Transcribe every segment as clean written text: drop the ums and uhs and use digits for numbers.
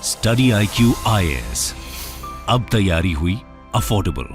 Study IQ IAS, अब तैयारी हुई अफोर्डेबल।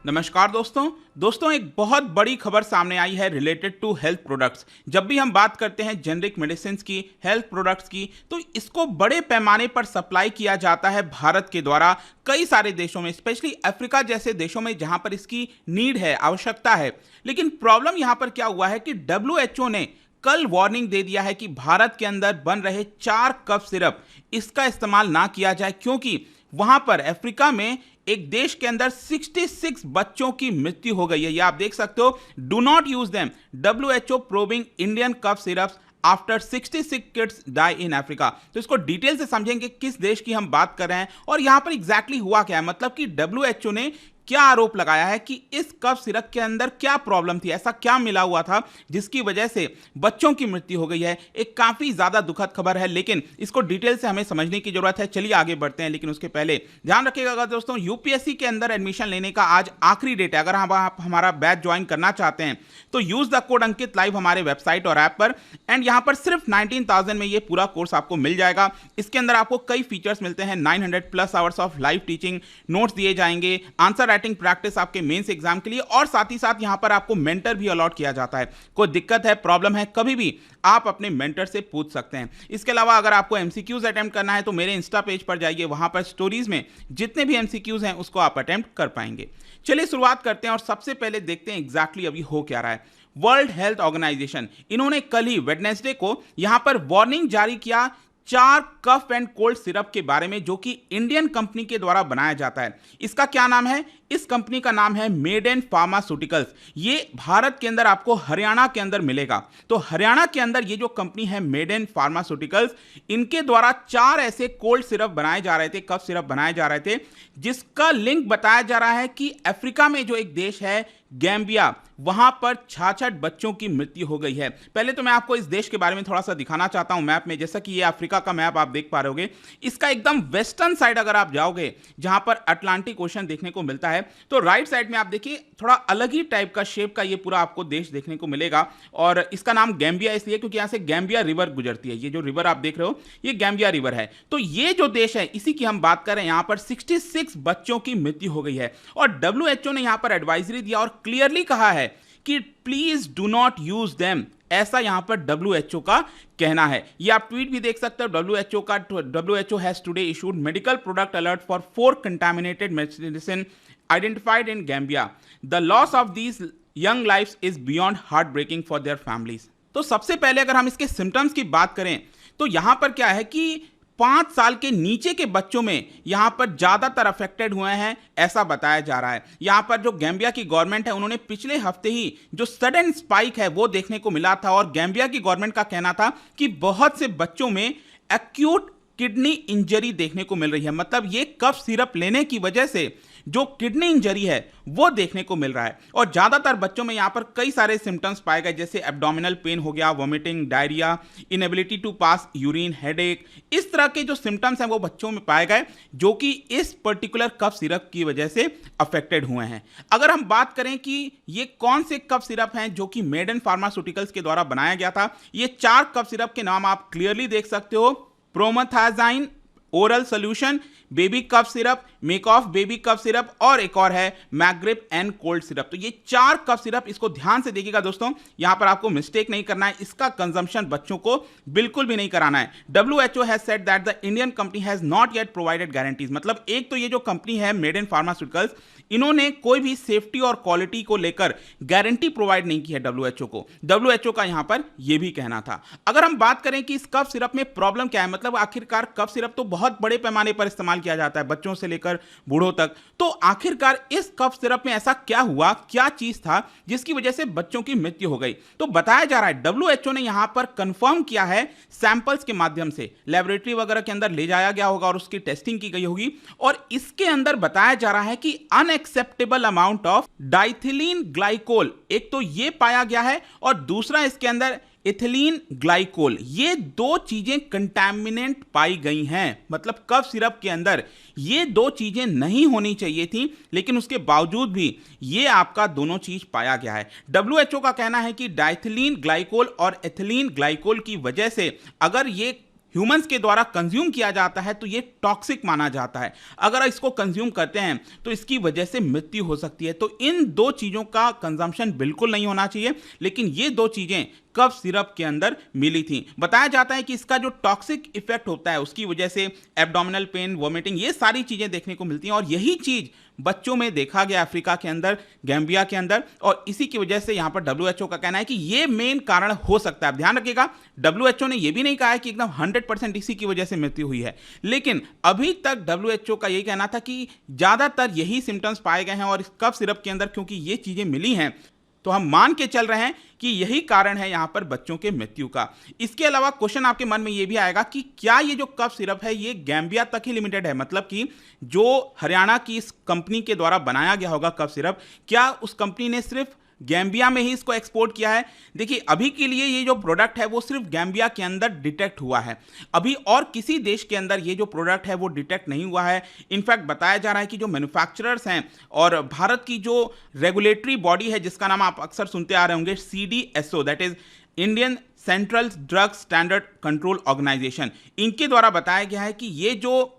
नमस्कार दोस्तों एक बहुत बड़ी खबर सामने आई है रिलेटेड टू हेल्थ प्रोडक्ट्स। जब भी हम बात करते हैं जेनरिक मेडिसिन की, हेल्थ प्रोडक्ट्स की, तो इसको बड़े पैमाने पर सप्लाई किया जाता है भारत के द्वारा कई सारे देशों में, स्पेशली अफ्रीका जैसे देशों में जहां पर इसकी नीड है, आवश्यकता है। लेकिन प्रॉब्लम यहां पर क्या हुआ है कि WHO ने कल वार्निंग दे दिया है कि भारत के अंदर बन रहे 4 कफ सिरप इसका इस्तेमाल ना किया जाए, क्योंकि वहां पर अफ्रीका में एक देश के अंदर 66 बच्चों की मृत्यु हो गई है। ये आप देख सकते हो, do not use them, WHO probing Indian cough syrups after 66 kids die in Africa. तो इसको डिटेल से समझेंगे किस देश की हम बात कर रहे हैं और यहां पर एग्जैक्टली हुआ क्या है। मतलब कि WHO ने क्या आरोप लगाया है कि इस कफ सिरप के अंदर क्या प्रॉब्लम थी, ऐसा क्या मिला हुआ था जिसकी वजह से बच्चों की मृत्यु हो गई है। एक काफी ज्यादा दुखद खबर है, लेकिन इसको डिटेल से हमें समझने की जरूरत है। चलिए आगे बढ़ते हैं, लेकिन उसके पहले ध्यान रखिएगा दोस्तों, यूपीएससी के अंदर एडमिशन लेने का आज आखिरी डेट है। अगर आप हमारा बैच ज्वाइन करना चाहते हैं तो use the code Ankit live हमारे वेबसाइट और ऐप पर, एंड यहां पर सिर्फ 19,000 में ये पूरा कोर्स आपको मिल जाएगा। इसके अंदर आपको कई फीचर्स मिलते हैं, 900+ hours of live teaching, notes दिए जाएंगे, आंसर प्रैक्टिस आपके मेंस एग्जाम के लिए, और साथ ही साथ यहां पर आपको मेंटर भी अलॉट किया जाता है। कोई दिक्कत है, प्रॉब्लम है, कभी भी आप अपने मेंटर से पूछ सकते हैं। इसके अलावा अगर आपको एमसीक्यूज अटेम्प्ट करना है तो मेरे इंस्टा पेज पर जाइए, वहां पर स्टोरीज में जितने भी एमसीक्यूज हैं उसको आप अटेम्प्ट कर पाएंगे। चलिए शुरुआत करते हैं और सबसे पहले देखते हैं एग्जैक्टली अभी हो क्या रहा है। वर्ल्ड हेल्थ ऑर्गेनाइजेशन, इन्होंने कल ही वेडनेसडे को यहां पर वार्निंग जारी किया 4 कफ एंड कोल्ड सिरप के बारे में, जो कि इंडियन कंपनी के द्वारा बनाया जाता है। इसका क्या नाम है? इस कंपनी का नाम है मेडेन फार्मास्यूटिकल्स। ये भारत के अंदर आपको हरियाणा के अंदर मिलेगा। तो हरियाणा के अंदर ये जो कंपनी है मेडेन फार्मास्यूटिकल्स, इनके द्वारा 4 ऐसे कोल्ड सिरप बनाए जा रहे थे, कफ सिरप बनाए जा रहे थे, जिसका लिंक बताया जा रहा है कि अफ्रीका में जो एक देश है गैम्बिया, वहां पर 66 बच्चों की मृत्यु हो गई है। पहले तो मैं आपको इस देश के बारे में थोड़ा सा दिखाना चाहता हूं मैप में। जैसा कि ये अफ्रीका का मैप आप देख पा रहे होगे, इसका एकदम वेस्टर्न साइड अगर आप जाओगे, जहां पर अटलांटिक ओशन देखने को मिलता है, तो राइट साइड में आप देखिए थोड़ा अलग ही टाइप का शेप का ये पूरा आपको देश देखने को मिलेगा। और इसका नाम गैम्बिया इसलिए क्योंकि यहां से गैम्बिया रिवर गुजरती है। ये जो रिवर आप देख रहे हो, ये गैम्बिया रिवर है। तो ये जो देश है, इसी की हम बात कर रहे हैं। यहां पर 66 बच्चों की मृत्यु हो गई है और WHO ने यहां पर एडवाइजरी दिया और क्लियरली कहा है कि please do not use them, ऐसा यहां पर WHO का कहना है। ये आप ट्वीट भी देख सकते हो WHO का। WHO has today issued medical product alert for 4 contaminated medicine identified in Gambia. The loss of these young lives is beyond heartbreaking for their families. तो सबसे पहले अगर हम इसके सिम्टम्स की बात करें तो यहां पर क्या है कि 5 साल के नीचे के बच्चों में यहां पर ज्यादातर अफेक्टेड हुए हैं, ऐसा बताया जा रहा है। यहां पर जो गैम्बिया की गवर्नमेंट है, उन्होंने पिछले हफ्ते ही जो सडन स्पाइक है वो देखने को मिला था, और गैम्बिया की गवर्नमेंट का कहना था कि बहुत से बच्चों में एक्यूट किडनी इंजरी देखने को मिल रही है। मतलब ये कफ सिरप लेने की वजह से जो किडनी इंजरी है वो देखने को मिल रहा है, और ज्यादातर बच्चों में यहां पर कई सारे सिम्टम्स पाए गए, जैसे एब्डोमिनल पेन हो गया, vomiting, diarrhoea, inability to pass urine, headache. इस तरह के जो सिम्टम्स हैं वो बच्चों में पाए गए, जो कि इस पर्टिकुलर कफ सिरप की वजह से अफेक्टेड हुए हैं। अगर हम बात करें कि ये कौन से कफ सिरप हैं जो कि मेडेन फार्मास्यूटिकल्स के द्वारा बनाया गया था, ये 4 कफ सिरप के नाम आप क्लियरली देख सकते हो। Promethazine oral solution, baby cough syrup, make of baby cough syrup, और एक और है मैग्रिप एंड कोल्ड सिरप। तो ये 4 कफ सिरप, इसको ध्यान से देखिएगा दोस्तों, यहां पर आपको मिस्टेक नहीं करना है। इसका कंजम्पशन बच्चों को बिल्कुल भी नहीं कराना है। WHO has said that the Indian company has not yet provided guarantees. मतलब एक तो ये जो कंपनी है मेडेन फार्मास्यूटिकल्स, इन्होंने कोई भी सेफ्टी और क्वालिटी को लेकर गारंटी प्रोवाइड नहीं की है WHO को। WHO का यहां पर यह भी कहना था। अगर हम बात करें कि इस कफ सिरप में प्रॉब्लम क्या है, मतलब आखिरकार कफ सिरप तो बहुत बड़े पैमाने पर इस्तेमाल किया जाता है, बच्चों से लेकर बूढ़ों तक। तो आखिरकार इस कफ सिरप में ऐसा क्या हुआ, क्या चीज था जिसकी वजह से बच्चों की मृत्यु हो गई? तो बताया जा रहा है, WHO ने यहां पर कंफर्म किया है, सैंपल्स के माध्यम से लेबोरेटरी वगैरह के अंदर ले जाया गया होगा और उसकी टेस्टिंग की गई होगी, और इसके अंदर बताया जा रहा है कि unacceptable amount of diethylene glycol, एक तो ये पाया गया है, और दूसरा इसके अंदर इथिलीन ग्लाइकोल, ये 2 चीजें कंटामिनेंट पाई गई हैं। मतलब कफ सिरप के अंदर ये 2 चीजें नहीं होनी चाहिए थी, लेकिन उसके बावजूद भी ये आपका दोनों चीज पाया गया है। WHO का कहना है कि डाइथिलीन ग्लाइकोल और एथिलीन ग्लाइकोल की वजह से अगर ये ह्यूमंस के द्वारा कंज्यूम किया जाता है तो ये टॉक्सिक माना जाता है। अगर इसको कंज्यूम करते हैं तो इसकी वजह से मृत्यु हो सकती है। तो इन दो चीज़ों का कंजम्पशन बिल्कुल नहीं होना चाहिए, लेकिन ये दो चीज़ें कफ सिरप के अंदर मिली थी। बताया जाता है कि इसका जो टॉक्सिक इफेक्ट होता है उसकी वजह से एब्डोमिनल पेन, वोमिटिंग, ये सारी चीज़ें देखने को मिलती हैं और यही चीज़ बच्चों में देखा गया अफ्रीका के अंदर, गैम्बिया के अंदर, और इसी की वजह से यहाँ पर WHO का कहना है कि ये मेन कारण हो सकता है। ध्यान रखिएगा, WHO ने ये भी नहीं कहा है कि एकदम 100% इसी की वजह से मृत्यु हुई है, लेकिन अभी तक WHO का यही कहना था कि ज़्यादातर यही सिम्टम्स पाए गए हैं और इस कफ सिरप के अंदर क्योंकि ये चीज़ें मिली हैं तो हम मान के चल रहे हैं कि यही कारण है यहां पर बच्चों के मृत्यु का। इसके अलावा क्वेश्चन आपके मन में यह भी आएगा कि क्या ये जो कफ सिरप है ये गैम्बिया तक ही लिमिटेड है, मतलब कि जो हरियाणा की इस कंपनी के द्वारा बनाया गया होगा कफ सिरप, क्या उस कंपनी ने सिर्फ गैम्बिया में ही इसको एक्सपोर्ट किया है? देखिए, अभी के लिए ये जो प्रोडक्ट है वो सिर्फ गैम्बिया के अंदर डिटेक्ट हुआ है, अभी और किसी देश के अंदर ये जो प्रोडक्ट है वो डिटेक्ट नहीं हुआ है। इनफैक्ट बताया जा रहा है कि जो मैन्युफैक्चरर्स हैं और भारत की जो रेगुलेटरी बॉडी है जिसका नाम आप अक्सर सुनते आ रहे होंगे, CDSO, that is Indian central drug standard control organisation, इनके द्वारा बताया गया है कि ये जो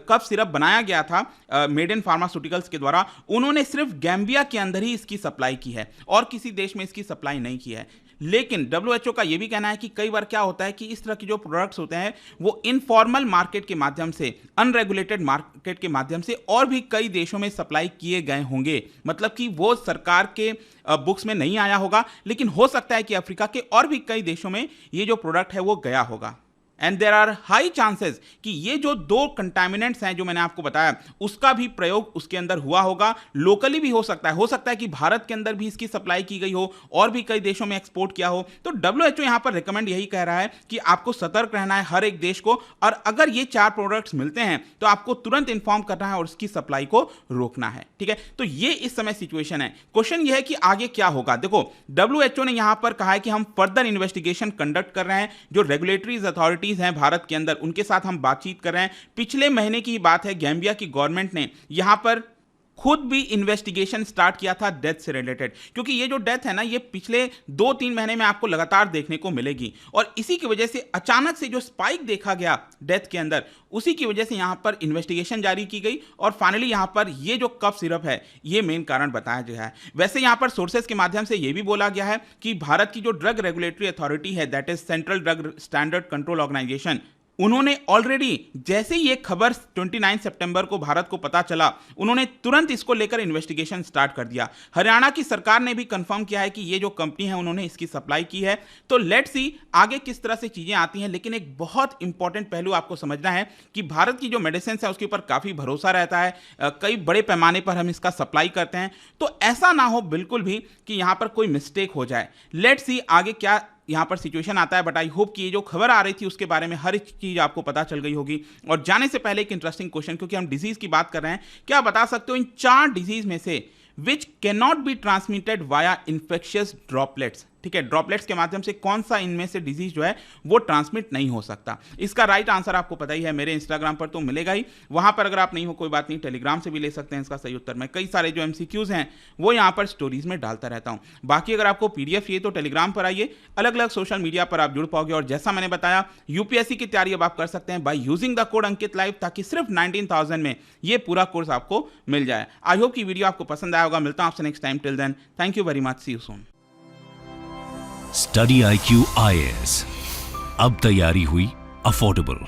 कफ सिरप बनाया गया था मेड इन फार्मास्यूटिकल्स के द्वारा, उन्होंने सिर्फ गैम्बिया के अंदर ही इसकी सप्लाई की है और किसी देश में इसकी सप्लाई नहीं की है। लेकिन WHO का यह भी कहना है कि कई बार क्या होता है कि इस तरह के जो प्रोडक्ट्स होते हैं वो इनफॉर्मल मार्केट के माध्यम से, अनरेगुलेटेड मार्केट के माध्यम से और भी कई देशों में सप्लाई किए गए होंगे, मतलब कि वो सरकार के बुक्स में नहीं आया होगा, लेकिन हो सकता है कि अफ्रीका के और भी कई देशों में ये जो प्रोडक्ट है वो गया होगा। And there are high chances कि ये जो दो कंटामिनेंट्स हैं जो मैंने आपको बताया उसका भी प्रयोग उसके अंदर हुआ होगा, लोकली भी हो सकता है कि भारत के अंदर भी इसकी सप्लाई की गई हो और भी कई देशों में एक्सपोर्ट किया हो। तो WHO यहां पर रिकमेंड यही कह रहा है कि आपको सतर्क रहना है हर एक देश को, और अगर ये 4 प्रोडक्ट्स मिलते हैं तो आपको तुरंत इंफॉर्म करना है और उसकी सप्लाई को रोकना है। ठीक है, तो ये इस समय सिचुएशन है। क्वेश्चन ये है कि आगे क्या होगा। देखो, WHO ने यहां पर कहा है कि हम फर्दर इन्वेस्टिगेशन कंडक्ट कर रहे हैं, जो रेगुलेटरीज अथॉरिटी हैं भारत के अंदर उनके साथ हम बातचीत कर रहे हैं। पिछले महीने की बात है, गैम्बिया की गवर्नमेंट ने यहां पर खुद भी इन्वेस्टिगेशन स्टार्ट किया था डेथ से रिलेटेड, क्योंकि ये जो डेथ है ना ये पिछले 2-3 महीने में आपको लगातार देखने को मिलेगी और इसी की वजह से अचानक से जो स्पाइक देखा गया डेथ के अंदर, उसी की वजह से यहां पर इन्वेस्टिगेशन जारी की गई और फाइनली यहां पर ये जो कफ सिरप है ये मेन कारण बताया गया है। वैसे यहां पर सोर्सेज के माध्यम से ये भी बोला गया है कि भारत की जो ड्रग रेगुलेटरी अथॉरिटी है, that is central drug standard control organisation, उन्होंने ऑलरेडी जैसे ये खबर 29 सितंबर को भारत को पता चला, उन्होंने तुरंत इसको लेकर इन्वेस्टिगेशन स्टार्ट कर दिया। हरियाणा की सरकार ने भी कंफर्म किया है कि ये जो कंपनी है उन्होंने इसकी सप्लाई की है। तो लेट्स सी आगे किस तरह से चीजें आती हैं, लेकिन एक बहुत इंपॉर्टेंट पहलू आपको समझना है कि भारत की जो मेडिसिन है उसके ऊपर काफी भरोसा रहता है, कई बड़े पैमाने पर हम इसका सप्लाई करते हैं, तो ऐसा ना हो बिल्कुल भी कि यहां पर कोई मिस्टेक हो जाए। लेट्स सी आगे क्या यहां पर सिचुएशन आता है, बट आई होप कि ये जो खबर आ रही थी उसके बारे में हर एक चीज आपको पता चल गई होगी। और जाने से पहले एक इंटरेस्टिंग क्वेश्चन, क्योंकि हम डिजीज की बात कर रहे हैं, क्या आप बता सकते हो इन 4 डिजीज में से which can not be transmitted via infectious droplets? ठीक है, ड्रॉपलेट्स के माध्यम से कौन सा इनमें से डिजीज जो है वो ट्रांसमिट नहीं हो सकता? इसका राइट आंसर आपको पता ही है, मेरे इंस्टाग्राम पर तो मिलेगा ही, वहां पर अगर आप नहीं हो कोई बात नहीं, टेलीग्राम से भी ले सकते हैं इसका सही उत्तर। मैं कई सारे जो MCQs हैं वो यहाँ पर स्टोरीज में डालता रहता हूँ। बाकी अगर आपको PDF चाहिए तो टेलीग्राम पर आइए, अलग अलग सोशल मीडिया पर आप जुड़ पाओगे। और जैसा मैंने बताया, UPSC की तैयारी अब आप कर सकते हैं by using the code Ankit live, ताकि सिर्फ 19,000 में ये पूरा कोर्स आपको मिल जाए। आई होप की वीडियो आपको पसंद आया होगा। मिलता हूं आपसे next time, till then thank you very much, see you soon. Study IQ IAS, अब तैयारी हुई अफोर्डेबल।